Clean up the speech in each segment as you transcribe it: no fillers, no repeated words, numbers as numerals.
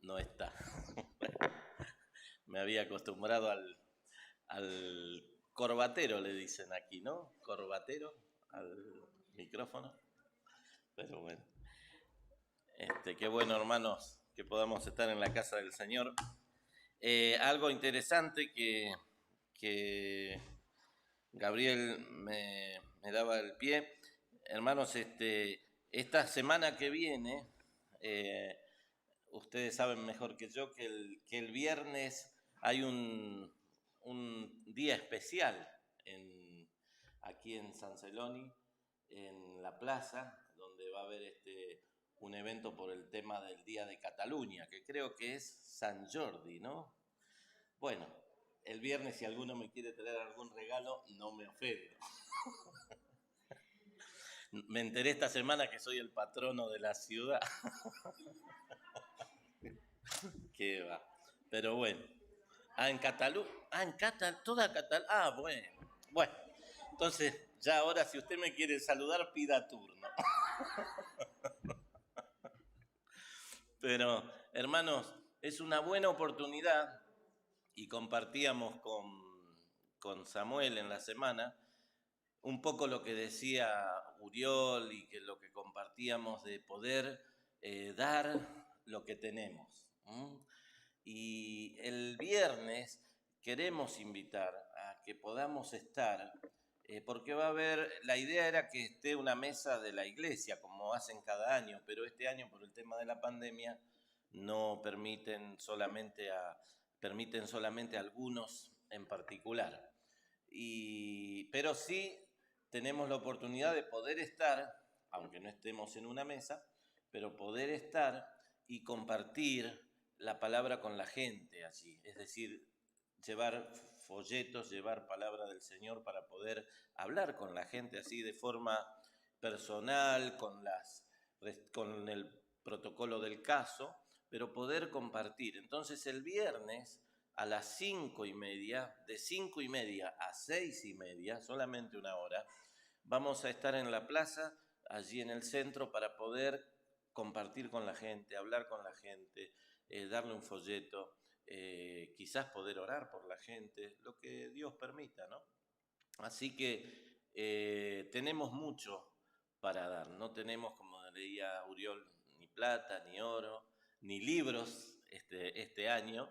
no está. Me había acostumbrado al corbatero, le dicen aquí, ¿no? Corbatero al micrófono. Pero bueno, qué bueno, hermanos, que podamos estar en la casa del Señor. Algo interesante que Gabriel me daba el pie. Hermanos, esta semana que viene, eh, ustedes saben mejor que yo que el viernes hay un día especial aquí en San Celoni, en la plaza, donde va a haber un evento por el tema del Día de Cataluña, que creo que es San Jordi, ¿no? Bueno, el viernes si alguno me quiere traer algún regalo, no me ofendo. Me enteré esta semana que soy el patrono de la ciudad. Qué va. Pero bueno. Ah, en Cataluña. Ah, en Cataluña. Toda Cataluña. Ah, bueno. Bueno. Entonces, ya ahora si usted me quiere saludar, pida turno. Pero, hermanos, es una buena oportunidad y compartíamos con Samuel en la semana un poco lo que decía Uriol y que lo que compartíamos de poder dar lo que tenemos. Y el viernes queremos invitar a que podamos estar, porque va a haber, la idea era que esté una mesa de la iglesia, como hacen cada año, pero este año por el tema de la pandemia no permiten solamente a algunos en particular. Pero sí tenemos la oportunidad de poder estar, aunque no estemos en una mesa, pero poder estar y compartir la palabra con la gente allí. Es decir, llevar folletos, llevar palabra del Señor para poder hablar con la gente así de forma personal, con el protocolo del caso, pero poder compartir. Entonces el viernes a las 5:30, de 5:30 a 6:30, solamente una hora, vamos a estar en la plaza, allí en el centro, para poder compartir con la gente, hablar con la gente, darle un folleto, quizás poder orar por la gente, lo que Dios permita, ¿no? Así que tenemos mucho para dar. No tenemos, como leía Uriol, ni plata, ni oro, ni libros este año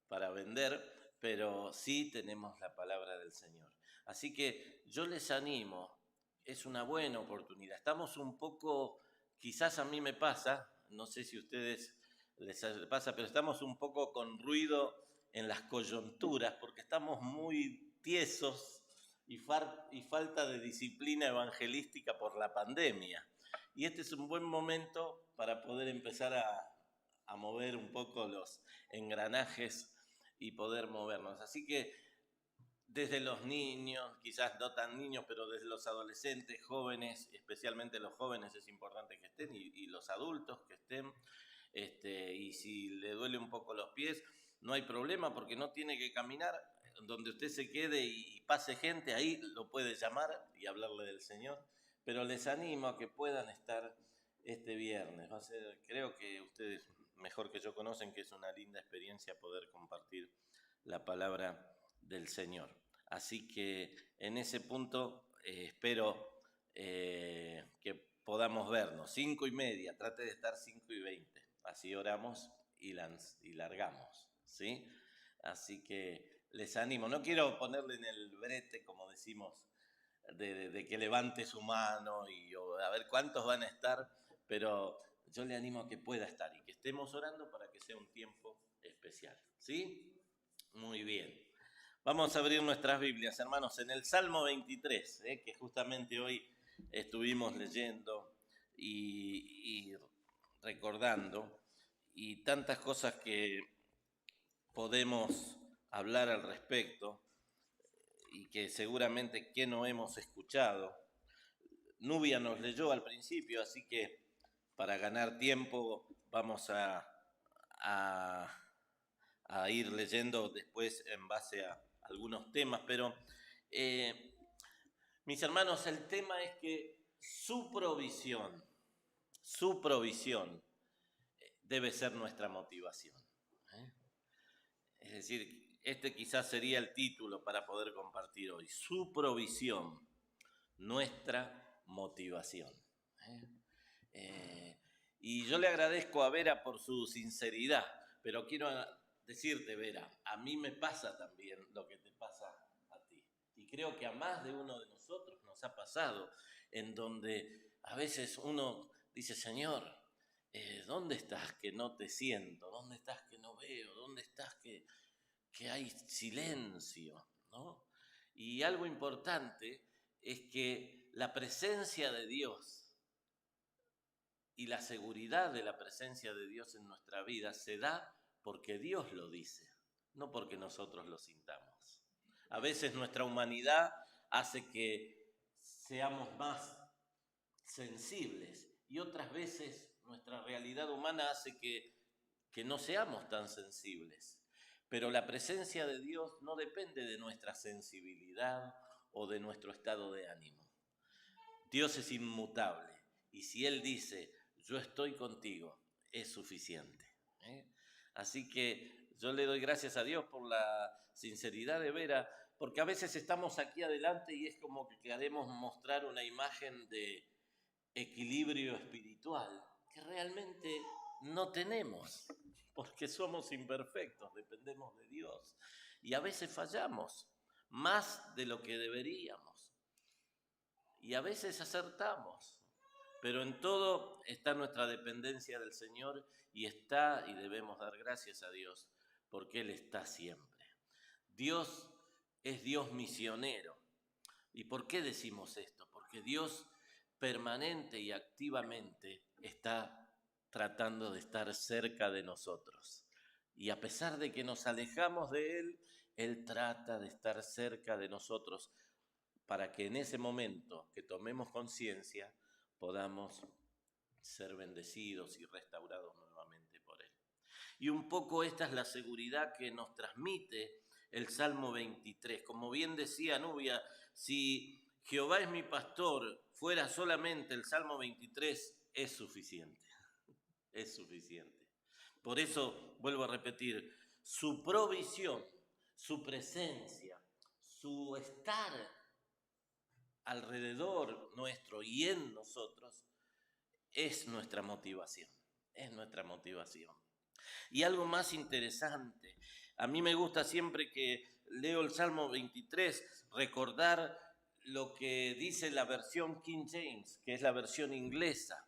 para vender, pero sí tenemos la palabra del Señor. Así que yo les animo, es una buena oportunidad. Estamos un poco, quizás a mí me pasa, no sé si a ustedes les pasa, pero estamos un poco con ruido en las coyunturas porque estamos muy tiesos y falta de disciplina evangelística por la pandemia. Y este es un buen momento para poder empezar a mover un poco los engranajes y poder movernos. Así que desde los niños, quizás no tan niños, pero desde los adolescentes, jóvenes, especialmente los jóvenes es importante que estén y los adultos que estén. Y si le duele un poco los pies, no hay problema porque no tiene que caminar. Donde usted se quede y pase gente, ahí lo puede llamar y hablarle del Señor. Pero les animo a que puedan estar este viernes. Va a ser, creo que ustedes mejor que yo conocen que es una linda experiencia poder compartir la palabra del Señor. Así que en ese punto espero que podamos vernos. 5:30, trate de estar 5:20. Así oramos y largamos, ¿sí? Así que les animo. No quiero ponerle en el brete, como decimos, de que levante su mano y a ver cuántos van a estar, pero yo le animo a que pueda estar y que estemos orando para que sea un tiempo especial, ¿sí? Muy bien. Vamos a abrir nuestras Biblias, hermanos, en el Salmo 23, que justamente hoy estuvimos leyendo y recordando, y tantas cosas que podemos hablar al respecto y que seguramente que no hemos escuchado. Nubia nos leyó al principio, así que para ganar tiempo vamos a, a ir leyendo después en base a algunos temas, pero mis hermanos, el tema es que su provisión, debe ser nuestra motivación. Es decir, este quizás sería el título para poder compartir hoy. Su provisión, nuestra motivación. Y yo le agradezco a Vera por su sinceridad, pero quiero decirte, Vera, a mí me pasa también lo que te pasa a ti. Y creo que a más de uno de nosotros nos ha pasado, en donde a veces uno dice, Señor, ¿dónde estás que no te siento? ¿Dónde estás que no veo? ¿Dónde estás que hay silencio? ¿No? Y algo importante es que la presencia de Dios y la seguridad de la presencia de Dios en nuestra vida se da porque Dios lo dice, no porque nosotros lo sintamos. A veces nuestra humanidad hace que seamos más sensibles y otras veces nuestra realidad humana hace que no seamos tan sensibles. Pero la presencia de Dios no depende de nuestra sensibilidad o de nuestro estado de ánimo. Dios es inmutable y si Él dice, yo estoy contigo, es suficiente. Así que yo le doy gracias a Dios por la sinceridad de Vera, porque a veces estamos aquí adelante y es como que queremos mostrar una imagen de equilibrio espiritual que realmente no tenemos, porque somos imperfectos, dependemos de Dios y a veces fallamos más de lo que deberíamos y a veces acertamos, pero en todo está nuestra dependencia del Señor y debemos dar gracias a Dios porque Él está siempre. Dios es Dios misionero. ¿Y por qué decimos esto? Porque Dios permanente y activamente está tratando de estar cerca de nosotros. Y a pesar de que nos alejamos de Él, Él trata de estar cerca de nosotros para que en ese momento que tomemos conciencia podamos ser bendecidos y restaurados nuevamente por Él. Y un poco esta es la seguridad que nos transmite el Salmo 23. Como bien decía Nubia, si Jehová es mi pastor, fuera solamente el Salmo 23, es suficiente. Es suficiente. Por eso, vuelvo a repetir, su provisión, su presencia, su estar alrededor nuestro y en nosotros es nuestra motivación. Es nuestra motivación. Y algo más interesante, a mí me gusta siempre que leo el Salmo 23, recordar lo que dice la versión King James, que es la versión inglesa.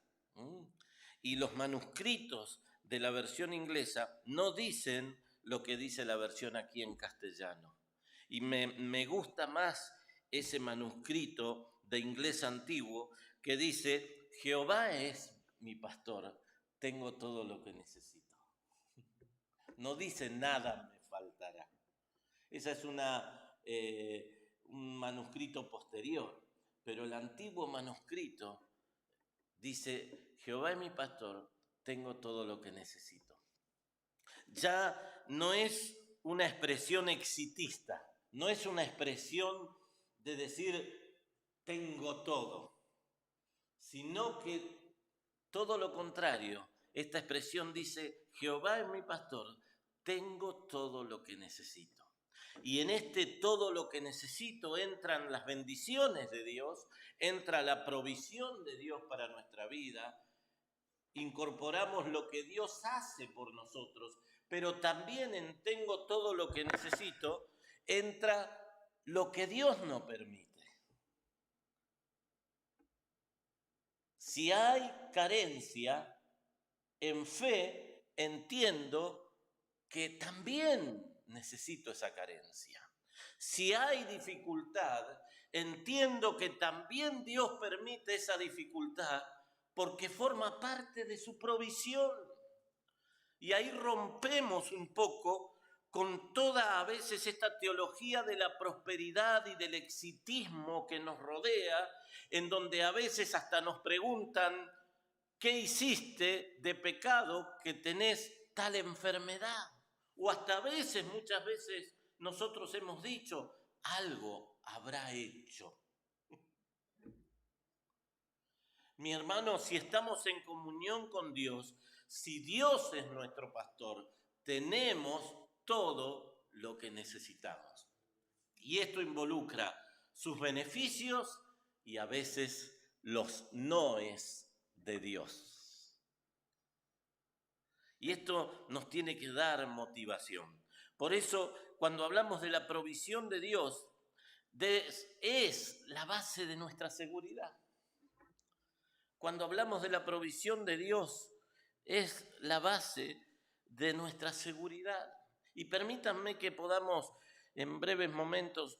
Y los manuscritos de la versión inglesa no dicen lo que dice la versión aquí en castellano. Y me gusta más ese manuscrito de inglés antiguo que dice, Jehová es mi pastor, tengo todo lo que necesito. No dice nada me faltará. Esa es un manuscrito posterior, pero el antiguo manuscrito dice, Jehová es mi pastor, tengo todo lo que necesito. Ya no es una expresión exitista, no es una expresión de decir, tengo todo, sino que todo lo contrario, esta expresión dice, Jehová es mi pastor, tengo todo lo que necesito. Y en este todo lo que necesito entran las bendiciones de Dios, entra la provisión de Dios para nuestra vida, incorporamos lo que Dios hace por nosotros, pero también en tengo todo lo que necesito, entra lo que Dios no permite. Si hay carencia, en fe entiendo que también necesito esa carencia. Si hay dificultad, entiendo que también Dios permite esa dificultad porque forma parte de su provisión. Y ahí rompemos un poco con toda a veces esta teología de la prosperidad y del exitismo que nos rodea, en donde a veces hasta nos preguntan, ¿qué hiciste de pecado que tenés tal enfermedad? O hasta a veces, muchas veces, nosotros hemos dicho, algo habrá hecho. Mi hermano, si estamos en comunión con Dios, si Dios es nuestro pastor, tenemos todo lo que necesitamos. Y esto involucra sus beneficios y a veces los noes de Dios. Y esto nos tiene que dar motivación. Por eso, cuando hablamos de la provisión de Dios, es la base de nuestra seguridad. Cuando hablamos de la provisión de Dios, es la base de nuestra seguridad. Y permítanme que podamos en breves momentos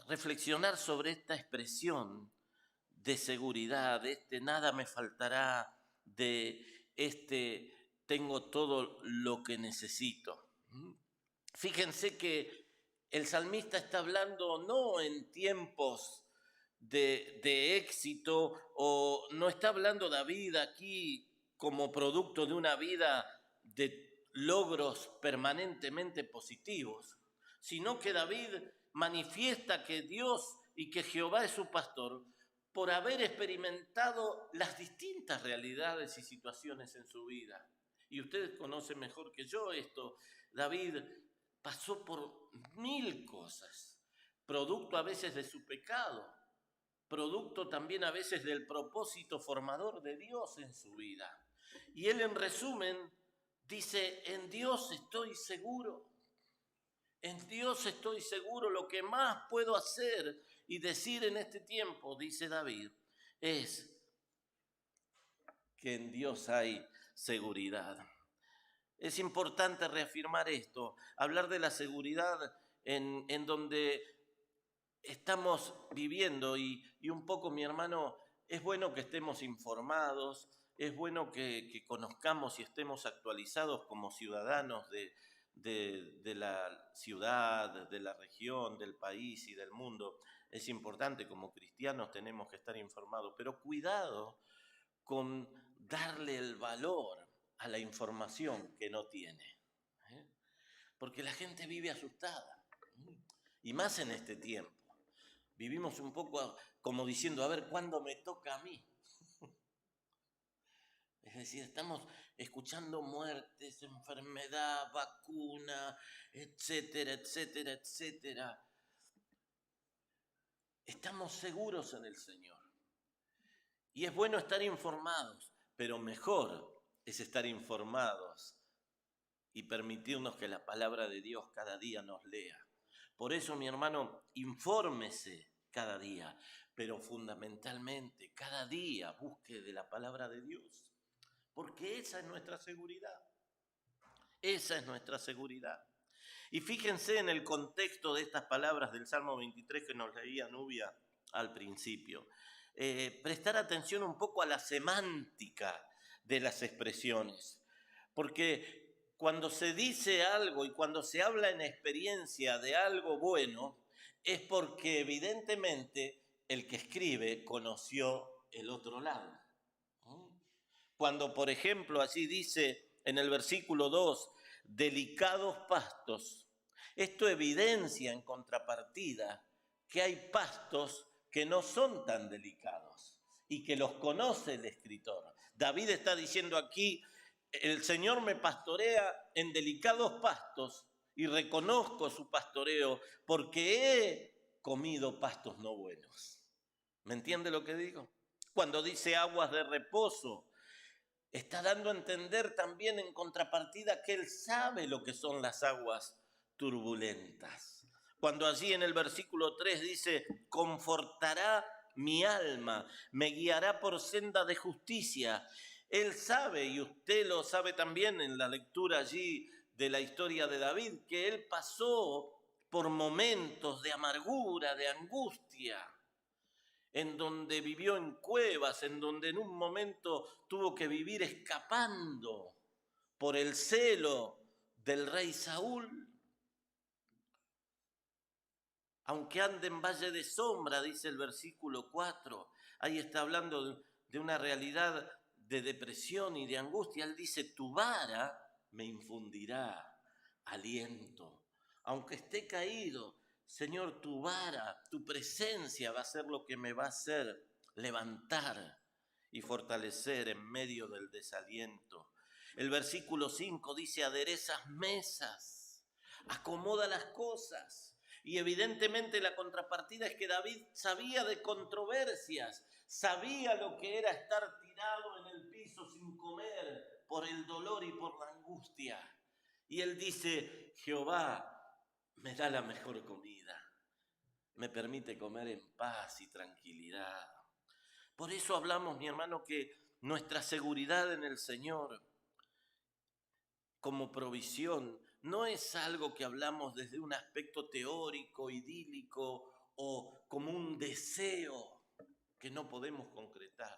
reflexionar sobre esta expresión de seguridad, de nada me faltará, de tengo todo lo que necesito. Fíjense que el salmista está hablando no en tiempos de éxito, o no está hablando David aquí como producto de una vida de logros permanentemente positivos, sino que David manifiesta que Dios y que Jehová es su pastor por haber experimentado las distintas realidades y situaciones en su vida. Y ustedes conocen mejor que yo esto. David pasó por 1000 cosas, producto a veces de su pecado, producto también a veces del propósito formador de Dios en su vida. Y él, en resumen, dice: en Dios estoy seguro. En Dios estoy seguro. Lo que más puedo hacer y decir en este tiempo, dice David, es que en Dios hay seguridad. Es importante reafirmar esto, hablar de la seguridad en donde estamos viviendo y un poco, mi hermano, es bueno que estemos informados, es bueno que conozcamos y estemos actualizados como ciudadanos de la ciudad, de la región, del país y del mundo. Es importante, como cristianos tenemos que estar informados, pero cuidado con darle el valor a la información que no tiene. Porque la gente vive asustada, y más en este tiempo. Vivimos un poco como diciendo: a ver, ¿cuándo me toca a mí? Es decir, estamos escuchando muertes, enfermedad, vacuna, etcétera, etcétera, etcétera. Estamos seguros en el Señor. Y es bueno estar informados, pero mejor es estar informados y permitirnos que la palabra de Dios cada día nos lea. Por eso, mi hermano, infórmese cada día, pero fundamentalmente cada día busque de la palabra de Dios, porque esa es nuestra seguridad. Esa es nuestra seguridad. Y fíjense en el contexto de estas palabras del Salmo 23 que nos leía Nubia al principio. Prestar atención un poco a la semántica de las expresiones, porque cuando se dice algo y cuando se habla en experiencia de algo bueno, es porque evidentemente el que escribe conoció el otro lado. Cuando, por ejemplo, así dice en el versículo 2, delicados pastos, esto evidencia en contrapartida que hay pastos que no son tan delicados y que los conoce el escritor. David está diciendo aquí: el Señor me pastorea en delicados pastos y reconozco su pastoreo porque he comido pastos no buenos. ¿Me entiende lo que digo? Cuando dice aguas de reposo, está dando a entender también en contrapartida que él sabe lo que son las aguas turbulentas. Cuando allí en el versículo 3 dice: confortará mi alma, me guiará por senda de justicia. Él sabe, y usted lo sabe también en la lectura allí de la historia de David, que él pasó por momentos de amargura, de angustia, en donde vivió en cuevas, en donde en un momento tuvo que vivir escapando por el celo del rey Saúl. Aunque ande en valle de sombra, dice el versículo 4, ahí está hablando de una realidad de depresión y de angustia. Él dice: tu vara me infundirá aliento. Aunque esté caído, Señor, tu vara, tu presencia va a ser lo que me va a hacer levantar y fortalecer en medio del desaliento. El versículo 5 dice, aderezas mesas, acomoda las cosas. Y evidentemente la contrapartida es que David sabía de controversias, sabía lo que era estar tirado en el piso sin comer por el dolor y por la angustia. Y él dice, Jehová me da la mejor comida, me permite comer en paz y tranquilidad. Por eso hablamos, mi hermano, que nuestra seguridad en el Señor como provisión no es algo que hablamos desde un aspecto teórico, idílico o como un deseo que no podemos concretar.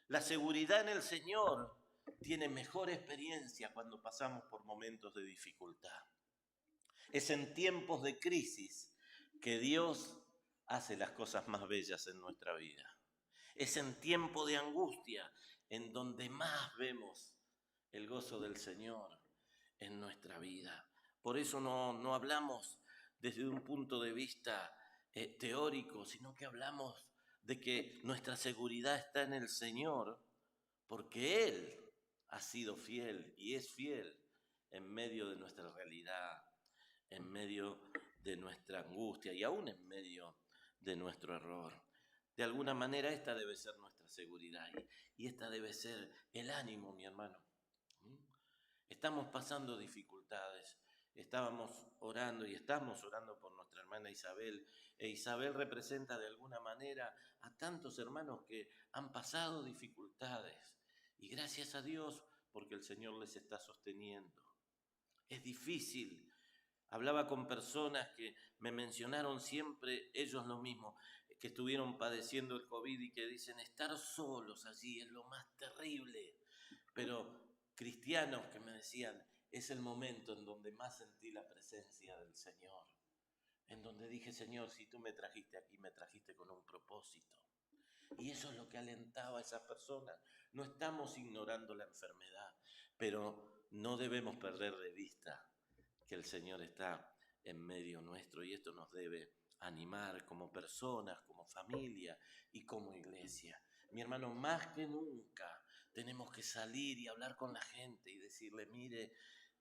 La seguridad en el Señor tiene mejor experiencia cuando pasamos por momentos de dificultad. Es en tiempos de crisis que Dios hace las cosas más bellas en nuestra vida. Es en tiempo de angustia en donde más vemos el gozo del Señor en nuestra vida. Por eso no hablamos desde un punto de vista teórico, sino que hablamos de que nuestra seguridad está en el Señor, porque Él ha sido fiel y es fiel en medio de nuestra realidad, en medio de nuestra angustia y aún en medio de nuestro error. De alguna manera esta debe ser nuestra seguridad y esta debe ser el ánimo, mi hermano. Estamos pasando dificultades, estábamos orando y estamos orando por nuestra hermana Isabel, e Isabel representa de alguna manera a tantos hermanos que han pasado dificultades y gracias a Dios porque el Señor les está sosteniendo. Es difícil. Hablaba con personas que me mencionaron siempre ellos lo mismo, que estuvieron padeciendo el COVID y que dicen estar solos allí es lo más terrible. Pero cristianos que me decían, es el momento en donde más sentí la presencia del Señor. En donde dije, Señor, si tú me trajiste aquí, me trajiste con un propósito. Y eso es lo que alentaba a esas personas. No estamos ignorando la enfermedad, pero no debemos perder de vista que el Señor está en medio nuestro y esto nos debe animar como personas, como familia y como iglesia. Mi hermano, más que nunca tenemos que salir y hablar con la gente y decirle, mire,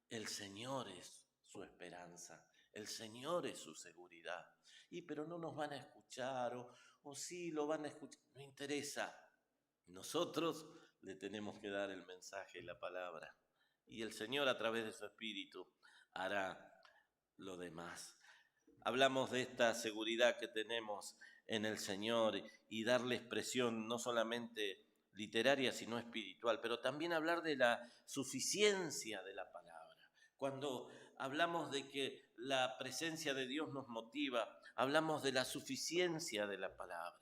el Señor es su esperanza, el Señor es su seguridad. Pero no nos van a escuchar o sí lo van a escuchar, no interesa. Nosotros le tenemos que dar el mensaje y la palabra. Y el Señor a través de su Espíritu hará lo demás. Hablamos de esta seguridad que tenemos en el Señor y darle expresión no solamente literaria, sino espiritual, pero también hablar de la suficiencia de la palabra. Cuando hablamos de que la presencia de Dios nos motiva, hablamos de la suficiencia de la palabra.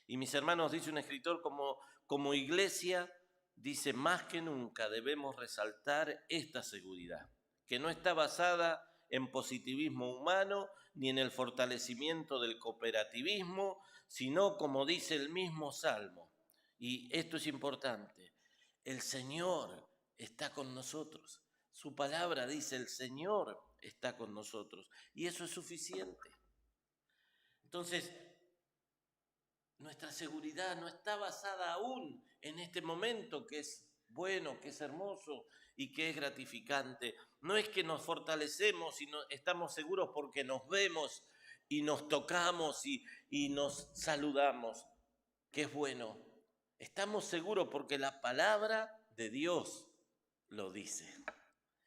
Y mis hermanos, dice un escritor, como iglesia, dice, más que nunca debemos resaltar esta seguridad, que no está basada en positivismo humano ni en el fortalecimiento del cooperativismo, sino como dice el mismo Salmo. Y esto es importante, el Señor está con nosotros. Su palabra dice, el Señor está con nosotros. Y eso es suficiente. Entonces, nuestra seguridad no está basada aún en este momento que es bueno, que es hermoso y que es gratificante. No es que nos fortalecemos y estamos seguros porque nos vemos y nos tocamos y nos saludamos, que es bueno. Estamos seguros porque la palabra de Dios lo dice.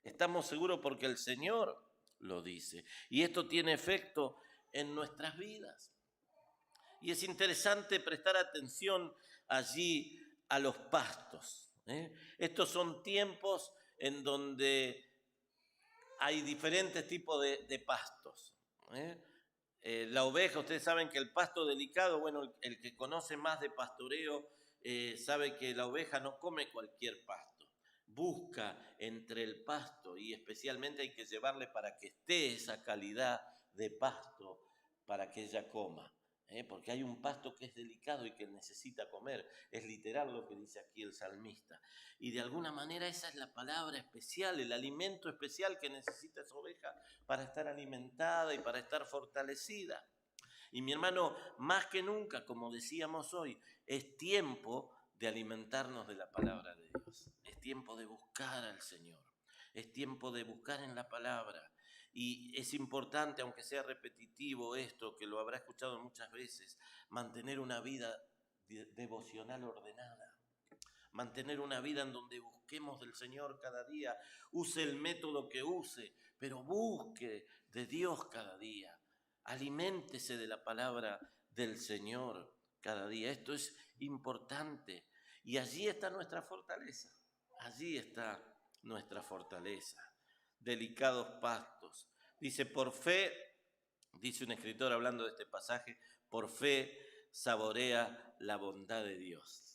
Estamos seguros porque el Señor lo dice. Y esto tiene efecto en nuestras vidas. Y es interesante prestar atención allí a los pastos. Estos son tiempos en donde hay diferentes tipos de pastos. La oveja, ustedes saben que el pasto delicado, bueno, el que conoce más de pastoreo sabe que la oveja no come cualquier pasto. Busca entre el pasto y especialmente hay que llevarle para que esté esa calidad de pasto para que ella coma. Porque hay un pasto que es delicado y que necesita comer. Es literal lo que dice aquí el salmista. Y de alguna manera esa es la palabra especial, el alimento especial que necesita esa oveja para estar alimentada y para estar fortalecida. Y mi hermano, más que nunca, como decíamos hoy, es tiempo de alimentarnos de la palabra de Dios. Es tiempo de buscar al Señor. Es tiempo de buscar en la palabra. Y es importante, aunque sea repetitivo esto, que lo habrá escuchado muchas veces, mantener una vida devocional ordenada. Mantener una vida en donde busquemos del Señor cada día. Use el método que use, pero busque de Dios cada día. Aliméntese de la palabra del Señor cada día. Esto es importante. Y allí está nuestra fortaleza. Allí está nuestra fortaleza. Delicados pastos. Dice, por fe, dice un escritor hablando de este pasaje, por fe saborea la bondad de Dios.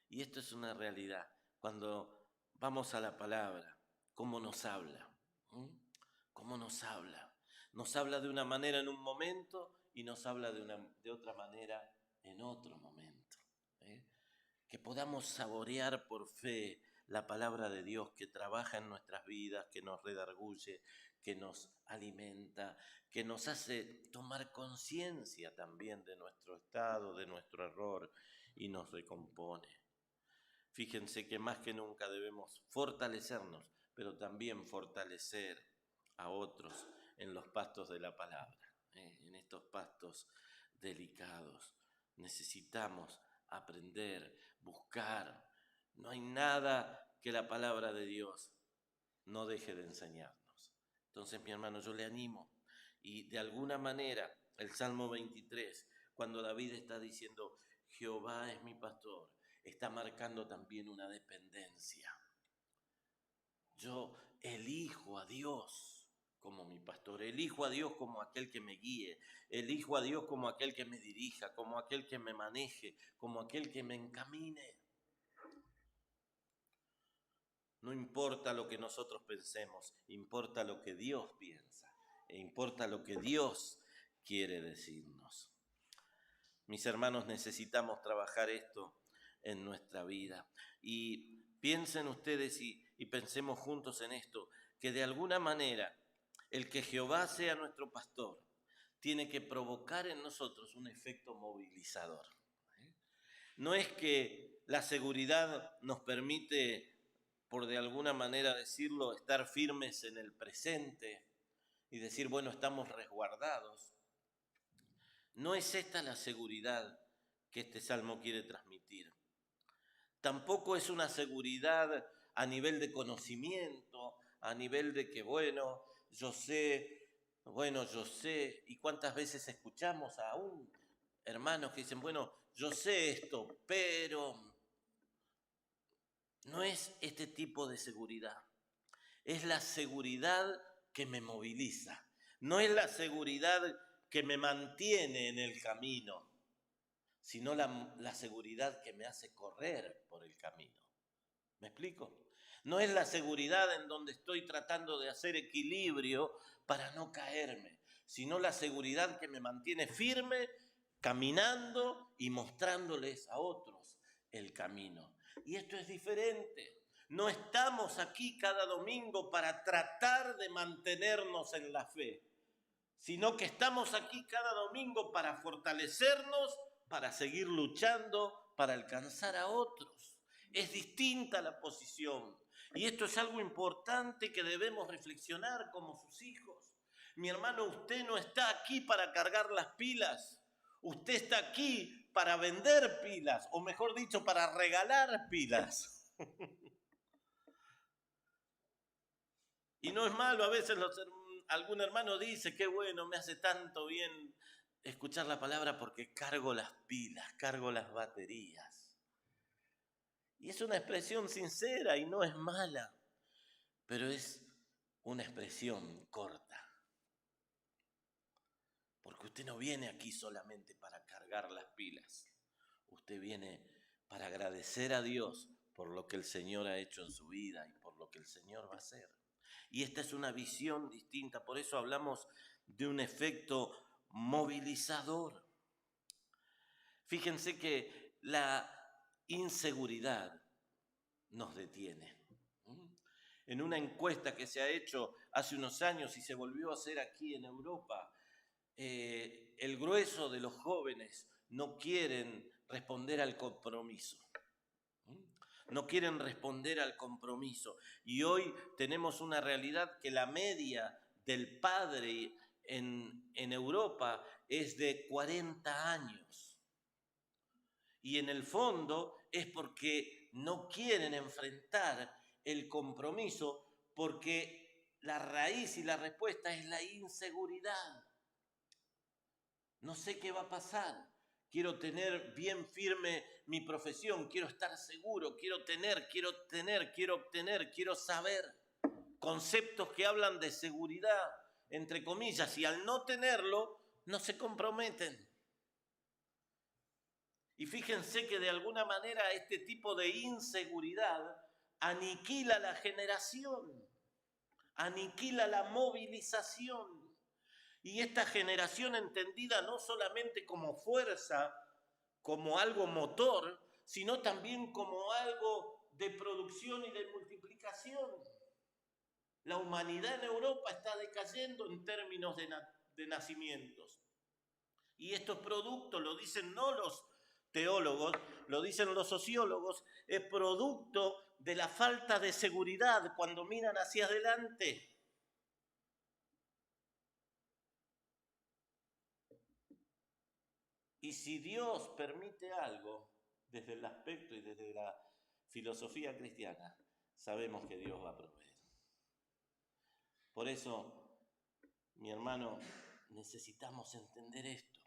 Y esto es una realidad. Cuando vamos a la palabra, ¿cómo nos habla? ¿Cómo nos habla? Nos habla de una manera en un momento y nos habla de otra manera en otro momento. Que podamos saborear por fe la palabra de Dios que trabaja en nuestras vidas, que nos redarguye, que nos alimenta, que nos hace tomar conciencia también de nuestro estado, de nuestro error y nos recompone. Fíjense que más que nunca debemos fortalecernos, pero también fortalecer a otros en los pastos de la palabra, en estos pastos delicados. Necesitamos aprender, buscar. No hay nada que la palabra de Dios no deje de enseñarnos. Entonces, mi hermano, yo le animo. Y de alguna manera, el Salmo 23, cuando David está diciendo, Jehová es mi pastor, está marcando también una dependencia. Yo elijo a Dios como mi pastor, elijo a Dios como aquel que me guíe, elijo a Dios como aquel que me dirija, como aquel que me maneje, como aquel que me encamine. No importa lo que nosotros pensemos, importa lo que Dios piensa e importa lo que Dios quiere decirnos. Mis hermanos, necesitamos trabajar esto en nuestra vida. Y piensen ustedes y pensemos juntos en esto, que de alguna manera el que Jehová sea nuestro pastor tiene que provocar en nosotros un efecto movilizador. No es que la seguridad nos permite, por de alguna manera decirlo, estar firmes en el presente y decir, bueno, estamos resguardados. No es esta la seguridad que este salmo quiere transmitir. Tampoco es una seguridad a nivel de conocimiento, a nivel de que, bueno, yo sé, y cuántas veces escuchamos a un hermanos que dicen, bueno, yo sé esto, pero no es este tipo de seguridad. Es la seguridad que me moviliza. No es la seguridad que me mantiene en el camino, sino la seguridad que me hace correr por el camino. ¿Me explico? No es la seguridad en donde estoy tratando de hacer equilibrio para no caerme, sino la seguridad que me mantiene firme, caminando y mostrándoles a otros el camino. Y esto es diferente. No estamos aquí cada domingo para tratar de mantenernos en la fe, sino que estamos aquí cada domingo para fortalecernos, para seguir luchando, para alcanzar a otros. Es distinta la posición. Y esto es algo importante que debemos reflexionar como sus hijos. Mi hermano, usted no está aquí para cargar las pilas. Usted está aquí para vender pilas, o mejor dicho, para regalar pilas. Y no es malo, a veces algún hermano dice, qué bueno, me hace tanto bien escuchar la palabra porque cargo las pilas, cargo las baterías. Y es una expresión sincera y no es mala, pero es una expresión corta. Porque usted no viene aquí solamente para cargar las pilas. Usted viene para agradecer a Dios por lo que el Señor ha hecho en su vida y por lo que el Señor va a hacer. Y esta es una visión distinta, por eso hablamos de un efecto movilizador. Fíjense que la inseguridad nos detiene. En una encuesta que se ha hecho hace unos años y se volvió a hacer aquí en Europa, el grueso de los jóvenes no quieren responder al compromiso. No quieren responder al compromiso. Y hoy tenemos una realidad que la media del padre en Europa es de 40 años. Y en el fondo es porque no quieren enfrentar el compromiso, porque la raíz y la respuesta es la inseguridad. No sé qué va a pasar. Quiero tener bien firme mi profesión, quiero estar seguro, quiero obtener, quiero saber. Conceptos que hablan de seguridad, entre comillas, y al no tenerlo, no se comprometen. Y fíjense que de alguna manera este tipo de inseguridad aniquila la generación, aniquila la movilización. Y esta generación entendida no solamente como fuerza, como algo motor, sino también como algo de producción y de multiplicación. La humanidad en Europa está decayendo en términos de nacimientos. Y estos productos, lo dicen no los teólogos, lo dicen los sociólogos, es producto de la falta de seguridad cuando miran hacia adelante. Y si Dios permite algo, desde el aspecto y desde la filosofía cristiana, sabemos que Dios va a proveer. Por eso, mi hermano, necesitamos entender esto.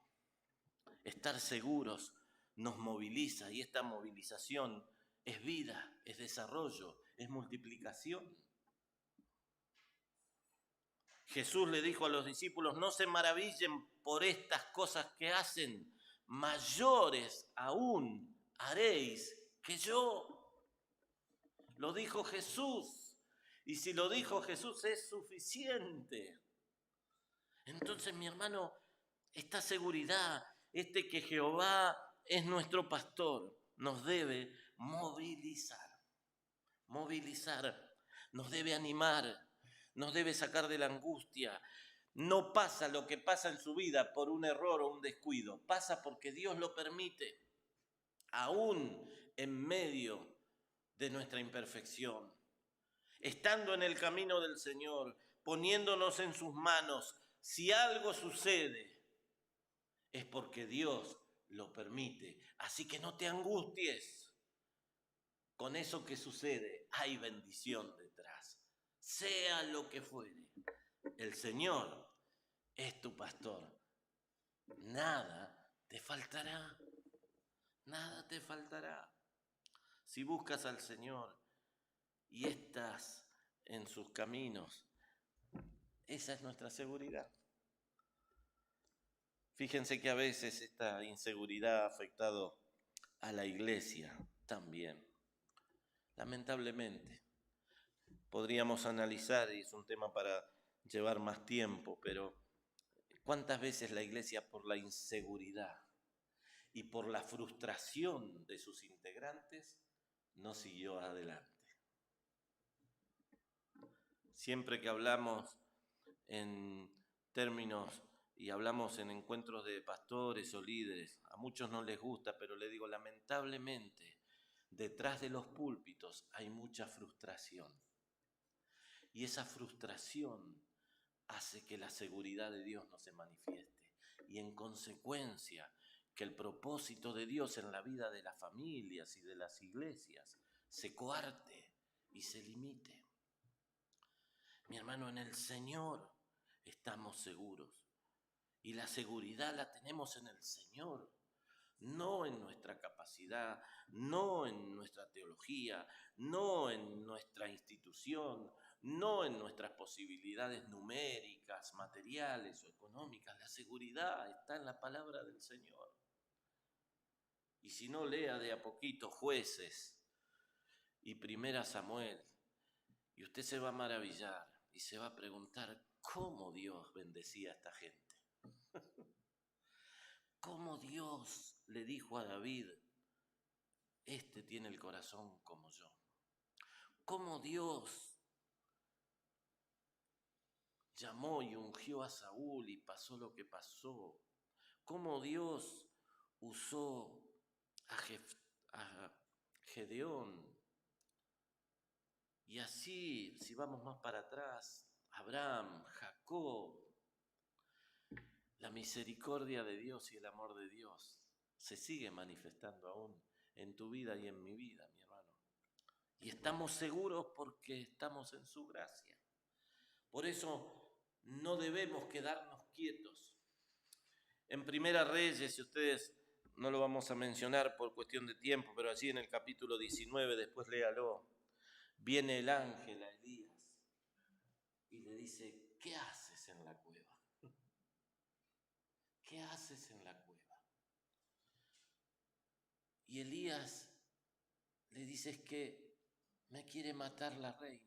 Estar seguros nos moviliza y esta movilización es vida, es desarrollo, es multiplicación. Jesús le dijo a los discípulos, no se maravillen por estas cosas que hacen, mayores aún haréis que yo. Lo dijo Jesús. Y si lo dijo Jesús es suficiente. Entonces, mi hermano, esta seguridad, que Jehová es nuestro pastor, nos debe movilizar, nos debe animar, nos debe sacar de la angustia. No pasa lo que pasa en su vida por un error o un descuido, pasa porque Dios lo permite, aún en medio de nuestra imperfección. Estando en el camino del Señor, poniéndonos en sus manos, si algo sucede, es porque Dios lo permite. Así que no te angusties. Con eso que sucede, hay bendición detrás. Sea lo que fuere, el Señor es tu pastor. Nada te faltará. Nada te faltará. Si buscas al Señor y estás en sus caminos, esa es nuestra seguridad. Fíjense que a veces esta inseguridad ha afectado a la iglesia también. Lamentablemente. Podríamos analizar, y es un tema para llevar más tiempo, pero ¿cuántas veces la iglesia, por la inseguridad y por la frustración de sus integrantes, no siguió adelante? Siempre que hablamos en términos y hablamos en encuentros de pastores o líderes, a muchos no les gusta, pero le digo, lamentablemente, detrás de los púlpitos hay mucha frustración. Y esa frustración hace que la seguridad de Dios no se manifieste. Y en consecuencia, que el propósito de Dios en la vida de las familias y de las iglesias se coarte y se limite. Mi hermano, en el Señor estamos seguros. Y la seguridad la tenemos en el Señor. No en nuestra capacidad, no en nuestra teología, no en nuestra institución, no en nuestras posibilidades numéricas, materiales o económicas. La seguridad está en la palabra del Señor. Y si no, lea de a poquito Jueces y Primera Samuel, y usted se va a maravillar y se va a preguntar cómo Dios bendecía a esta gente. Cómo Dios le dijo a David, este tiene el corazón como yo. Cómo Dios llamó y ungió a Saúl y pasó lo que pasó. Cómo Dios usó a Gedeón. Y así, si vamos más para atrás, Abraham, Jacob, la misericordia de Dios y el amor de Dios se sigue manifestando aún en tu vida y en mi vida, mi hermano. Y estamos seguros porque estamos en su gracia. Por eso no debemos quedarnos quietos. En Primera Reyes, si ustedes no lo vamos a mencionar por cuestión de tiempo, pero allí en el capítulo 19, después léalo, viene el ángel a Elías y le dice, ¿qué haces en la cueva? ¿Qué haces en la cueva? Y Elías le dice, es que me quiere matar la reina.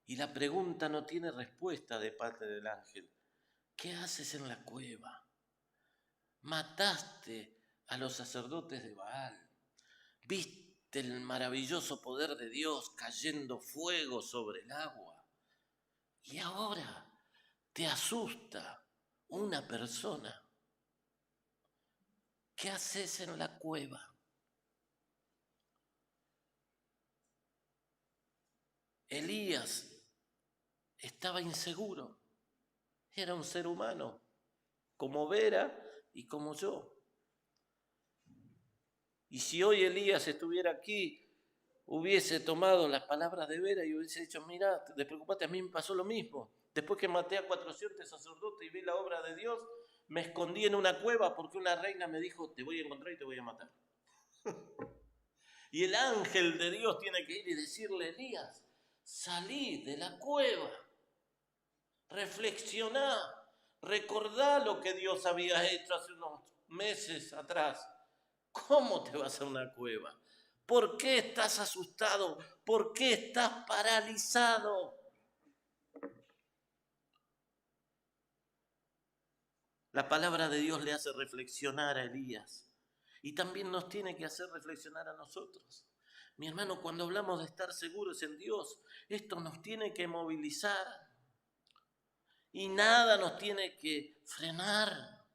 Y la pregunta no tiene respuesta de parte del ángel. ¿Qué haces en la cueva? Mataste a los sacerdotes de Baal. Viste el maravilloso poder de Dios cayendo fuego sobre el agua. Y ahora te asusta una persona. ¿Qué haces en la cueva? Elías estaba inseguro. Era un ser humano, como Vera y como yo. Y si hoy Elías estuviera aquí, hubiese tomado las palabras de Vera y hubiese dicho, mira, despreocupate, a mí me pasó lo mismo. Después que maté a 400 sacerdotes y vi la obra de Dios, me escondí en una cueva porque una reina me dijo, te voy a encontrar y te voy a matar. Y el ángel de Dios tiene que ir y decirle, Elías, salí de la cueva, reflexioná, recordá lo que Dios había hecho hace unos meses atrás. ¿Cómo te vas a una cueva? ¿Por qué estás asustado? ¿Por qué estás paralizado? La palabra de Dios le hace reflexionar a Elías y también nos tiene que hacer reflexionar a nosotros. Mi hermano, cuando hablamos de estar seguros en Dios, esto nos tiene que movilizar y nada nos tiene que frenar.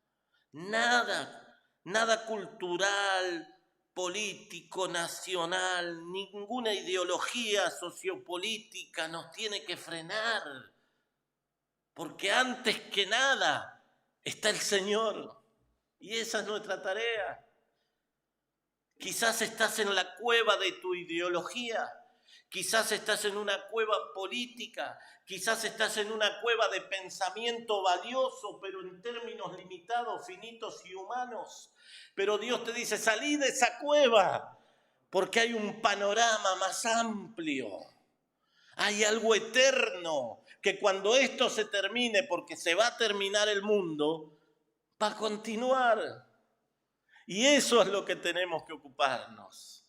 Nada cultural, político, nacional, ninguna ideología sociopolítica nos tiene que frenar. Porque antes que nada está el Señor. Y esa es nuestra tarea. Quizás estás en la cueva de tu ideología. Quizás estás en una cueva política. Quizás estás en una cueva de pensamiento valioso, pero en términos limitados, finitos y humanos. Pero Dios te dice, salí de esa cueva, porque hay un panorama más amplio. Hay algo eterno, que cuando esto se termine, porque se va a terminar el mundo, va a continuar. Y eso es lo que tenemos que ocuparnos.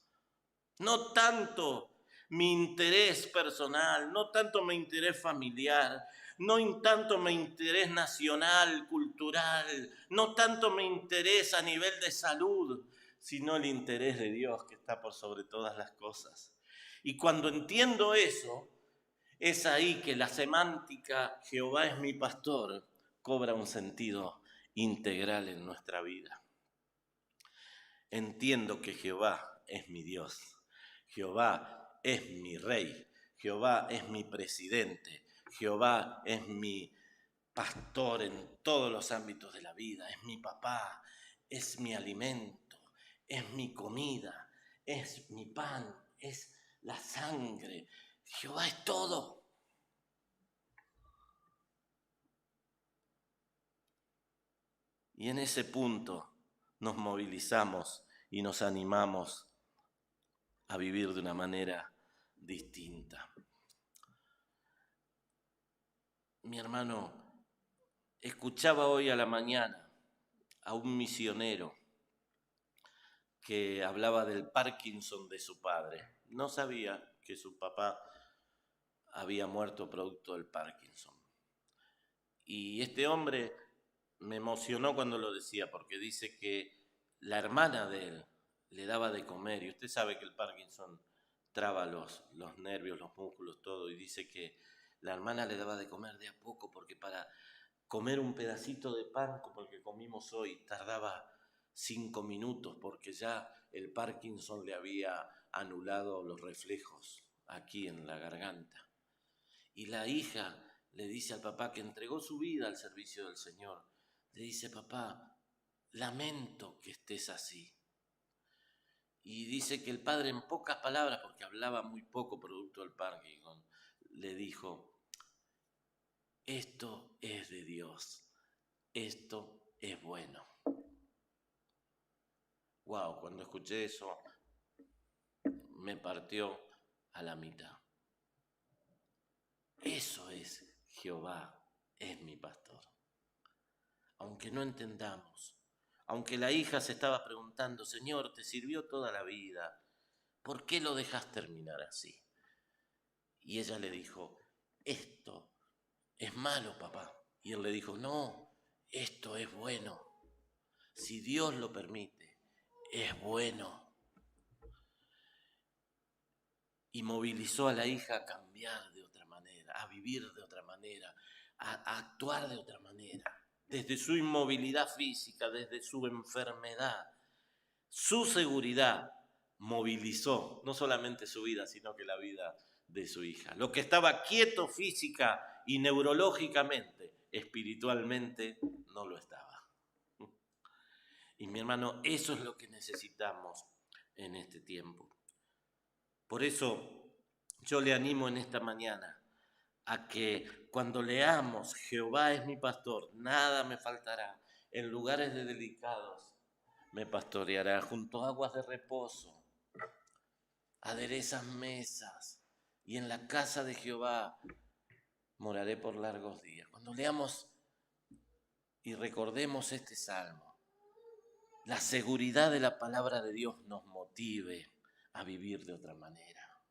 No tanto mi interés personal, no tanto mi interés familiar, no tanto mi interés nacional, cultural, no tanto mi interés a nivel de salud, sino el interés de Dios que está por sobre todas las cosas. Y cuando entiendo eso, es ahí que la semántica Jehová es mi pastor cobra un sentido integral en nuestra vida. Entiendo que Jehová es mi Dios, Jehová es mi rey, Jehová es mi presidente, Jehová es mi pastor en todos los ámbitos de la vida, es mi papá, es mi alimento, es mi comida, es mi pan, es la sangre. Jehová es todo. Y en ese punto nos movilizamos y nos animamos a vivir de una manera distinta. Mi hermano, escuchaba hoy a la mañana a un misionero que hablaba del Parkinson de su padre. No sabía que su papá había muerto producto del Parkinson. Y este hombre me emocionó cuando lo decía, porque dice que la hermana de él le daba de comer, y usted sabe que el Parkinson traba los nervios, los músculos, todo, y dice que la hermana le daba de comer de a poco, porque para comer un pedacito de pan como el que comimos hoy tardaba 5 minutos, porque ya el Parkinson le había anulado los reflejos aquí en la garganta. Y la hija le dice al papá, que entregó su vida al servicio del Señor, le dice: papá, lamento que estés así. Y dice que el padre, en pocas palabras, porque hablaba muy poco producto del Parkinson, le dijo: esto es de Dios, esto es bueno. Wow, cuando escuché eso me partió a la mitad. Eso es: Jehová es mi pastor. Aunque no entendamos, aunque la hija se estaba preguntando: Señor, te sirvió toda la vida, ¿por qué lo dejas terminar así? Y ella le dijo: esto es malo, papá. Y él le dijo: no, esto es bueno. Si Dios lo permite, es bueno. Y movilizó a la hija a cambiar de otra manera, a vivir de otra manera, a actuar de otra manera. Desde su inmovilidad física, desde su enfermedad, su seguridad movilizó no solamente su vida, sino que la vida de su hija. Lo que estaba quieto física y neurológicamente, espiritualmente no lo estaba. Y mi hermano, eso es lo que necesitamos en este tiempo. Por eso yo le animo en esta mañana a que cuando leamos Jehová es mi pastor, nada me faltará, en lugares delicados me pastoreará, junto a aguas de reposo, aderezas mesas, y en la casa de Jehová moraré por largos días. Cuando leamos y recordemos este salmo, la seguridad de la palabra de Dios nos motive a vivir de otra manera.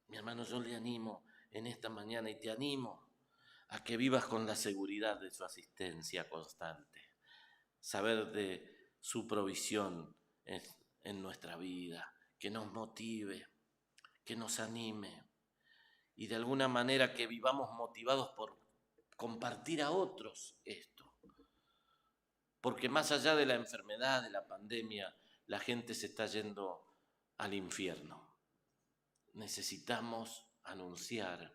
Mi hermano, yo le animo en esta mañana y te animo a que vivas con la seguridad de su asistencia constante, saber de su provisión en nuestra vida, que nos motive, que nos anime y de alguna manera que vivamos motivados por compartir a otros esto. Porque más allá de la enfermedad, de la pandemia, la gente se está yendo al infierno. Necesitamos anunciar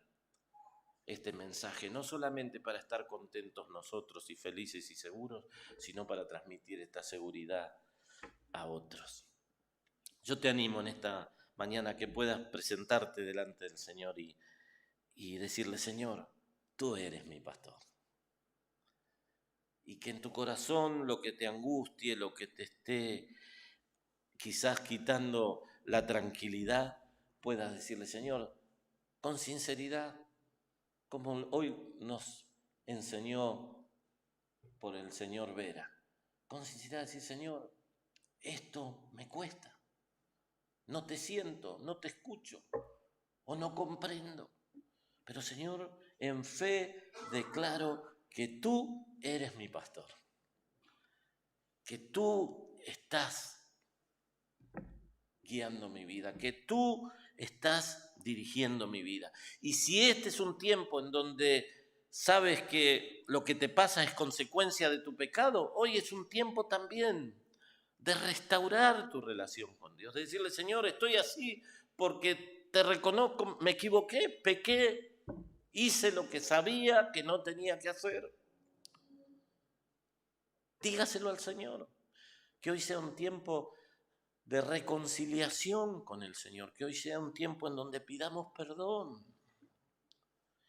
este mensaje, no solamente para estar contentos nosotros y felices y seguros, sino para transmitir esta seguridad a otros. Yo te animo en esta mañana que puedas presentarte delante del Señor y decirle: Señor, tú eres mi pastor. Y que en tu corazón lo que te angustie, lo que te esté quizás quitando la tranquilidad, puedas decirle: Señor, con sinceridad, como hoy nos enseñó por el señor Vera, con sinceridad decir: Señor, esto me cuesta, no te siento, no te escucho o no comprendo, pero Señor, en fe declaro que tú eres mi pastor, que tú estás guiando mi vida, que tú estás dirigiendo mi vida. Y si este es un tiempo en donde sabes que lo que te pasa es consecuencia de tu pecado, hoy es un tiempo también de restaurar tu relación con Dios, de decirle: Señor, estoy así porque te reconozco, me equivoqué, pequé, hice lo que sabía que no tenía que hacer. Dígaselo al Señor, que hoy sea un tiempo de reconciliación con el Señor, que hoy sea un tiempo en donde pidamos perdón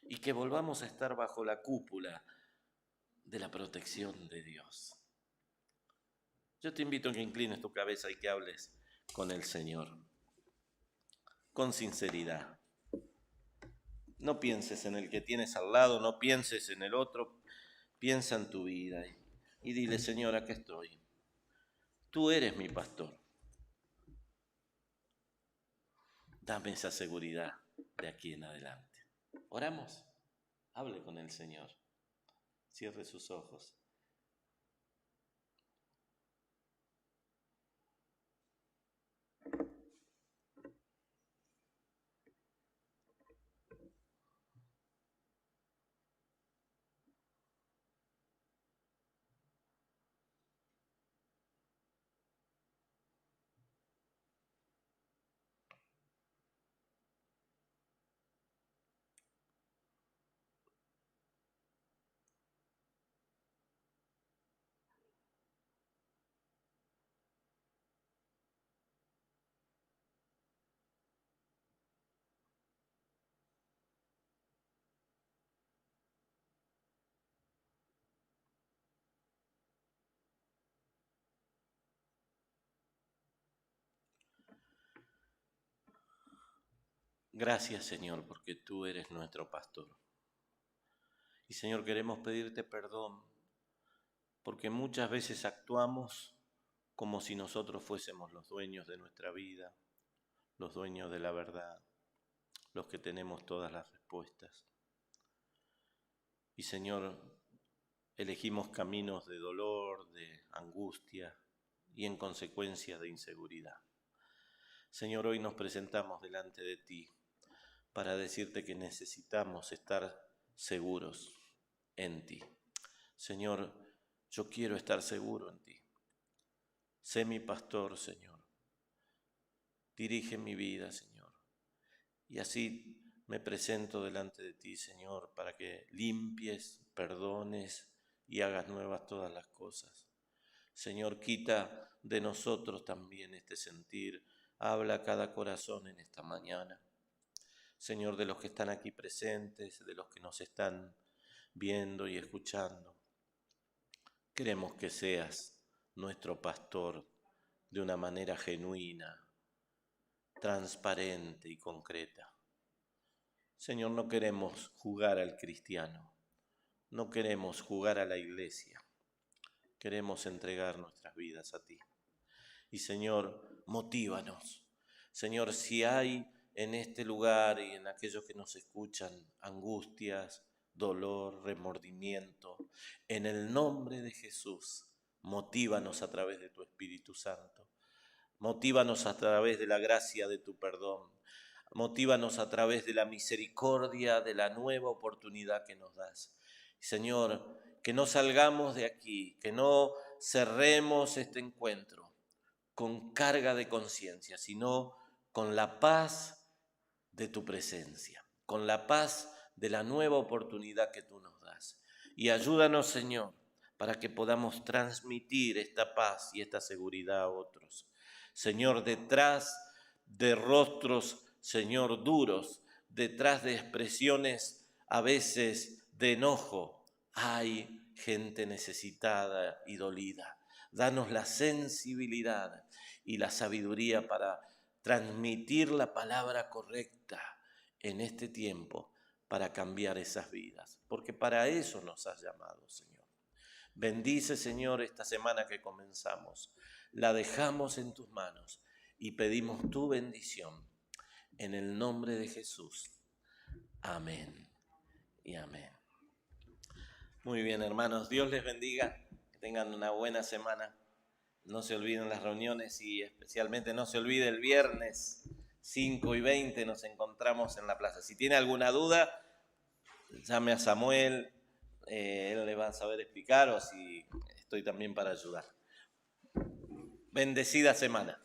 y que volvamos a estar bajo la cúpula de la protección de Dios. Yo te invito a que inclines tu cabeza y que hables con el Señor, con sinceridad. No pienses en el que tienes al lado, no pienses en el otro, piensa en tu vida y dile: Señor, aquí estoy. Tú eres mi pastor. Dame esa seguridad de aquí en adelante. Oramos. Hable con el Señor. Cierre sus ojos. Gracias, Señor, porque tú eres nuestro pastor. Y, Señor, queremos pedirte perdón porque muchas veces actuamos como si nosotros fuésemos los dueños de nuestra vida, los dueños de la verdad, los que tenemos todas las respuestas. Y, Señor, elegimos caminos de dolor, de angustia y en consecuencia de inseguridad. Señor, hoy nos presentamos delante de ti para decirte que necesitamos estar seguros en ti. Señor, yo quiero estar seguro en ti. Sé mi pastor, Señor. Dirige mi vida, Señor. Y así me presento delante de ti, Señor, para que limpies, perdones y hagas nuevas todas las cosas. Señor, quita de nosotros también este sentir. Habla a cada corazón en esta mañana. Señor, de los que están aquí presentes, de los que nos están viendo y escuchando. Queremos que seas nuestro pastor de una manera genuina, transparente y concreta. Señor, no queremos jugar al cristiano, no queremos jugar a la iglesia, queremos entregar nuestras vidas a ti. Y Señor, motívanos. Señor, si hay en este lugar y en aquellos que nos escuchan angustias, dolor, remordimiento, en el nombre de Jesús, motívanos a través de tu Espíritu Santo. Motívanos a través de la gracia de tu perdón. Motívanos a través de la misericordia, de la nueva oportunidad que nos das. Señor, que no salgamos de aquí, que no cerremos este encuentro con carga de conciencia, sino con la paz de tu presencia, con la paz de la nueva oportunidad que tú nos das. Y ayúdanos, Señor, para que podamos transmitir esta paz y esta seguridad a otros. Señor, detrás de rostros, Señor, duros, detrás de expresiones a veces de enojo, hay gente necesitada y dolida. Danos la sensibilidad y la sabiduría para transmitir la palabra correcta en este tiempo para cambiar esas vidas, porque para eso nos has llamado, Señor. Bendice, Señor, esta semana que comenzamos. La dejamos en tus manos y pedimos tu bendición. En el nombre de Jesús. Amén y amén. Muy bien, hermanos. Dios les bendiga. Que tengan una buena semana. No se olviden las reuniones y especialmente no se olvide el viernes 5:20 nos encontramos en la plaza. Si tiene alguna duda, llame a Samuel, él le va a saber explicar o si estoy también para ayudar. Bendecida semana.